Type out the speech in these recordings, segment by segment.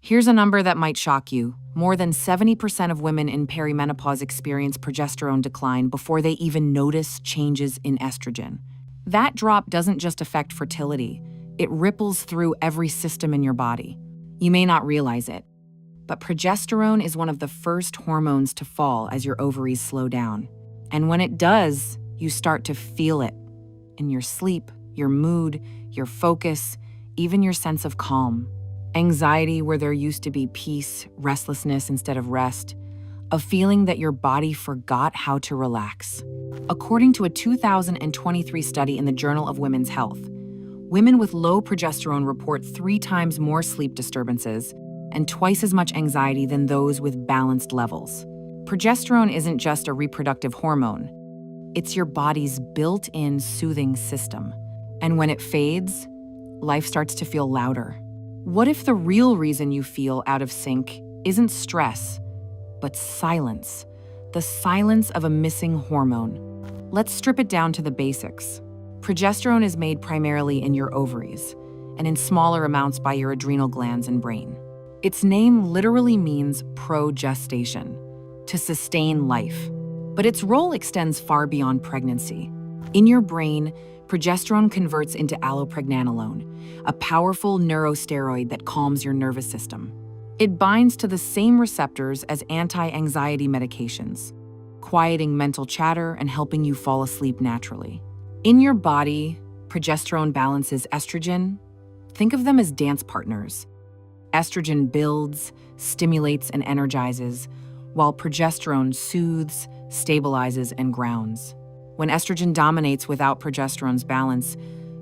Here's a number that might shock you. More than 70% of women in perimenopause experience progesterone decline before they even notice changes in estrogen. That drop doesn't just affect fertility, it ripples through every system in your body. You may not realize it, but progesterone is one of the first hormones to fall as your ovaries slow down. And when it does, you start to feel it in your sleep, your mood, your focus, even your sense of calm. Anxiety where there used to be peace, restlessness instead of rest, a feeling that your body forgot how to relax. According to a 2023 study in the Journal of Women's Health, women with low progesterone report 3 times more sleep disturbances and twice as much anxiety than those with balanced levels. Progesterone isn't just a reproductive hormone. It's your body's built-in soothing system. And when it fades, life starts to feel louder. What if the real reason you feel out of sync isn't stress, but silence? The silence of a missing hormone. Let's strip it down to the basics. Progesterone is made primarily in your ovaries and in smaller amounts by your adrenal glands and brain. Its name literally means progestation, to sustain life. But its role extends far beyond pregnancy. In your brain, progesterone converts into allopregnanolone, a powerful neurosteroid that calms your nervous system. It binds to the same receptors as anti-anxiety medications, quieting mental chatter and helping you fall asleep naturally. In your body, progesterone balances estrogen. Think of them as dance partners. Estrogen builds, stimulates, and energizes, while progesterone soothes, stabilizes, and grounds. When estrogen dominates without progesterone's balance,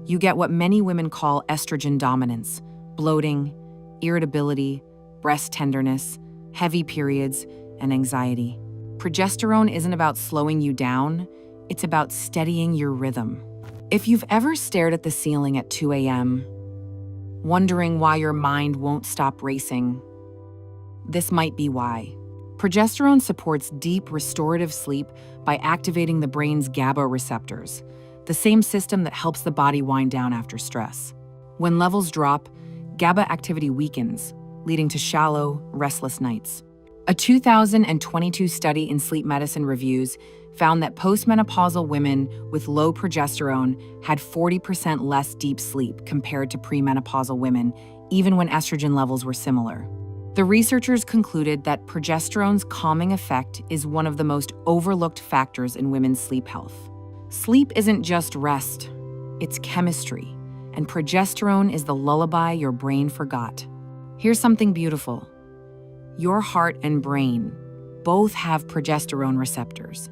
you get what many women call estrogen dominance: bloating, irritability, breast tenderness, heavy periods, and anxiety. Progesterone isn't about slowing you down, it's about steadying your rhythm. If you've ever stared at the ceiling at 2 a.m., wondering why your mind won't stop racing, this might be why. Progesterone supports deep, restorative sleep by activating the brain's GABA receptors, the same system that helps the body wind down after stress. When levels drop, GABA activity weakens, leading to shallow, restless nights. A 2022 study in Sleep Medicine Reviews found that postmenopausal women with low progesterone had 40% less deep sleep compared to premenopausal women, even when estrogen levels were similar. The researchers concluded that progesterone's calming effect is one of the most overlooked factors in women's sleep health. Sleep isn't just rest, it's chemistry, and progesterone is the lullaby your brain forgot. Here's something beautiful. Your heart and brain both have progesterone receptors.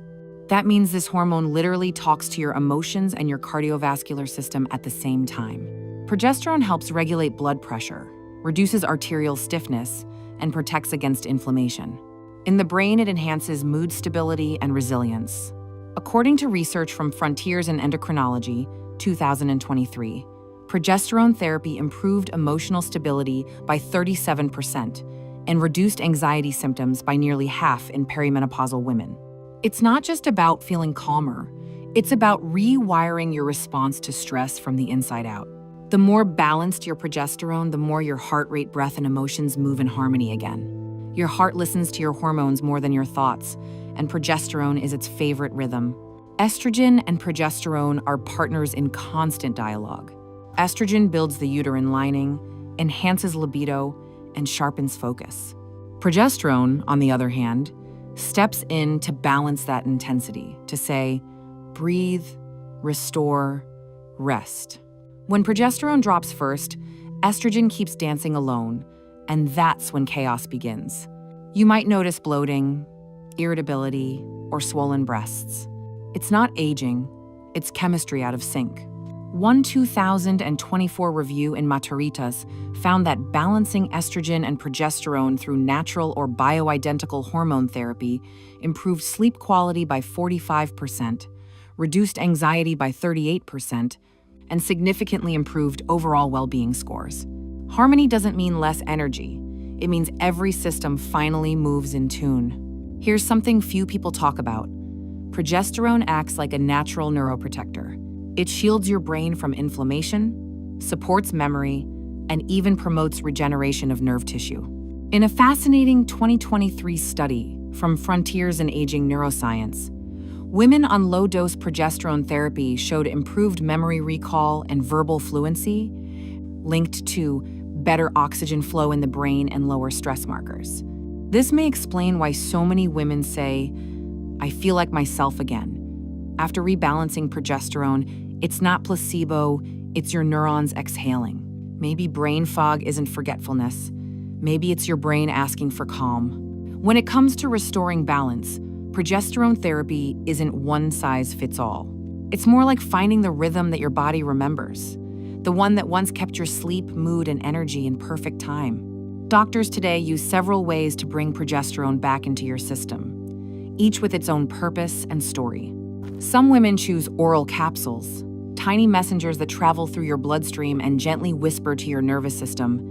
That means this hormone literally talks to your emotions and your cardiovascular system at the same time. Progesterone helps regulate blood pressure, reduces arterial stiffness, and protects against inflammation. In the brain, it enhances mood stability and resilience. According to research from Frontiers in Endocrinology, 2023, progesterone therapy improved emotional stability by 37% and reduced anxiety symptoms by nearly half in perimenopausal women. It's not just about feeling calmer, it's about rewiring your response to stress from the inside out. The more balanced your progesterone, the more your heart rate, breath, and emotions move in harmony again. Your heart listens to your hormones more than your thoughts, and progesterone is its favorite rhythm. Estrogen and progesterone are partners in constant dialogue. Estrogen builds the uterine lining, enhances libido, and sharpens focus. Progesterone, on the other hand, steps in to balance that intensity, to say, breathe, restore, rest. When progesterone drops first, estrogen keeps dancing alone, and that's when chaos begins. You might notice bloating, irritability, or swollen breasts. It's not aging, it's chemistry out of sync. One 2024 review in Maturitas found that balancing estrogen and progesterone through natural or bioidentical hormone therapy improved sleep quality by 45%, reduced anxiety by 38%, and significantly improved overall well-being scores. Harmony doesn't mean less energy. It means every system finally moves in tune. Here's something few people talk about. Progesterone acts like a natural neuroprotector. It shields your brain from inflammation, supports memory, and even promotes regeneration of nerve tissue. In a fascinating 2023 study from Frontiers in Aging Neuroscience, women on low-dose progesterone therapy showed improved memory recall and verbal fluency, linked to better oxygen flow in the brain and lower stress markers. This may explain why so many women say, "I feel like myself again." After rebalancing progesterone, it's not placebo, it's your neurons exhaling. Maybe brain fog isn't forgetfulness. Maybe it's your brain asking for calm. When it comes to restoring balance, progesterone therapy isn't one size fits all. It's more like finding the rhythm that your body remembers, the one that once kept your sleep, mood, and energy in perfect time. Doctors today use several ways to bring progesterone back into your system, each with its own purpose and story. Some women choose oral capsules, tiny messengers that travel through your bloodstream and gently whisper to your nervous system,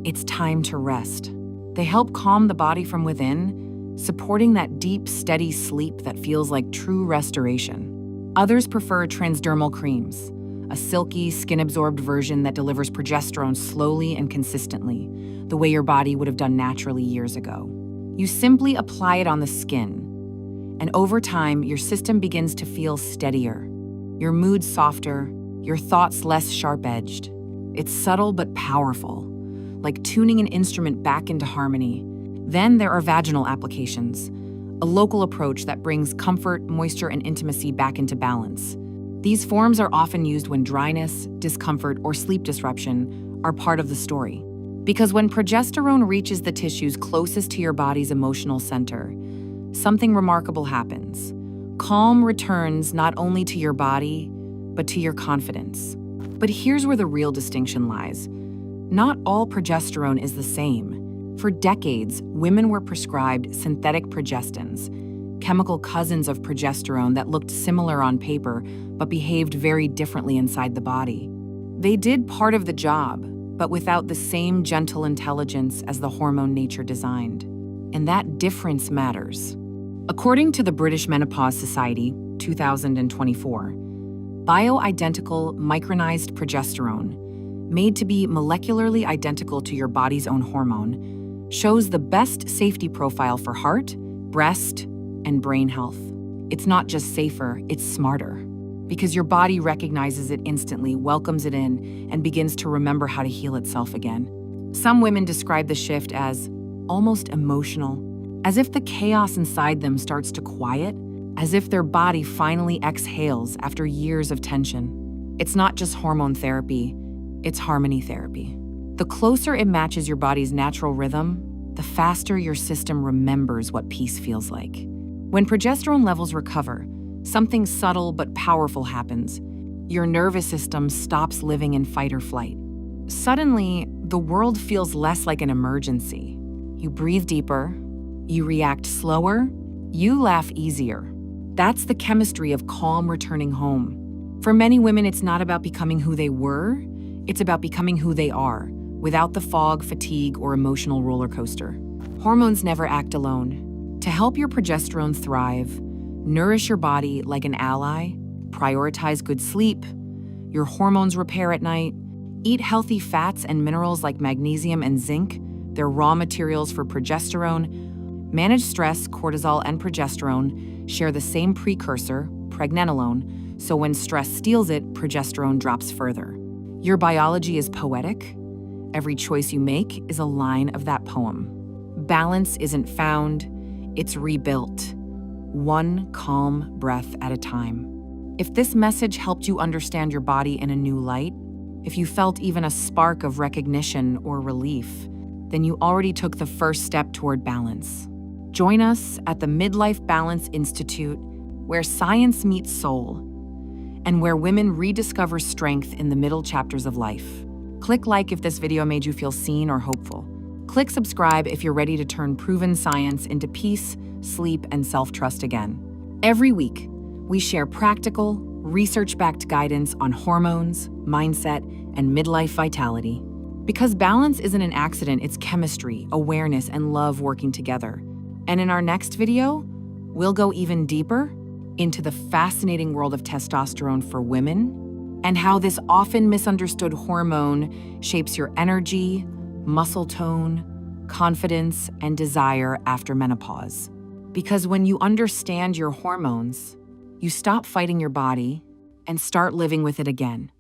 "It's time to rest." They help calm the body from within, supporting that deep, steady sleep that feels like true restoration. Others prefer transdermal creams, a silky, skin-absorbed version that delivers progesterone slowly and consistently, the way your body would have done naturally years ago. You simply apply it on the skin, and over time, your system begins to feel steadier, your mood softer, your thoughts less sharp-edged. It's subtle but powerful, like tuning an instrument back into harmony. Then there are vaginal applications, a local approach that brings comfort, moisture, and intimacy back into balance. These forms are often used when dryness, discomfort, or sleep disruption are part of the story. Because when progesterone reaches the tissues closest to your body's emotional center, something remarkable happens. Calm returns not only to your body, but to your confidence. But here's where the real distinction lies. Not all progesterone is the same. For decades, women were prescribed synthetic progestins, chemical cousins of progesterone that looked similar on paper but behaved very differently inside the body. They did part of the job, but without the same gentle intelligence as the hormone nature designed. And that difference matters. According to the British Menopause Society, 2024, bioidentical micronized progesterone, made to be molecularly identical to your body's own hormone, shows the best safety profile for heart, breast, and brain health. It's not just safer, it's smarter. Because your body recognizes it instantly, welcomes it in, and begins to remember how to heal itself again. Some women describe the shift as almost emotional, as if the chaos inside them starts to quiet, as if their body finally exhales after years of tension. It's not just hormone therapy, it's harmony therapy. The closer it matches your body's natural rhythm, the faster your system remembers what peace feels like. When progesterone levels recover, something subtle but powerful happens. Your nervous system stops living in fight or flight. Suddenly, the world feels less like an emergency. You breathe deeper, you react slower, you laugh easier. That's the chemistry of calm returning home. For many women, it's not about becoming who they were, it's about becoming who they are, without the fog, fatigue, or emotional roller coaster. Hormones never act alone. To help your progesterone thrive, nourish your body like an ally, prioritize good sleep, your hormones repair at night, eat healthy fats and minerals like magnesium and zinc, they're raw materials for progesterone, manage stress, cortisol, and progesterone share the same precursor, pregnenolone, so when stress steals it, progesterone drops further. Your biology is poetic. Every choice you make is a line of that poem. Balance isn't found, it's rebuilt, one calm breath at a time. If this message helped you understand your body in a new light, if you felt even a spark of recognition or relief, then you already took the first step toward balance. Join us at the Midlife Balance Institute, where science meets soul, and where women rediscover strength in the middle chapters of life. Click like if this video made you feel seen or hopeful. Click subscribe if you're ready to turn proven science into peace, sleep, and self-trust again. Every week, we share practical, research-backed guidance on hormones, mindset, and midlife vitality. Because balance isn't an accident, it's chemistry, awareness, and love working together. And in our next video, we'll go even deeper into the fascinating world of testosterone for women and how this often misunderstood hormone shapes your energy, muscle tone, confidence, and desire after menopause. Because when you understand your hormones, you stop fighting your body and start living with it again.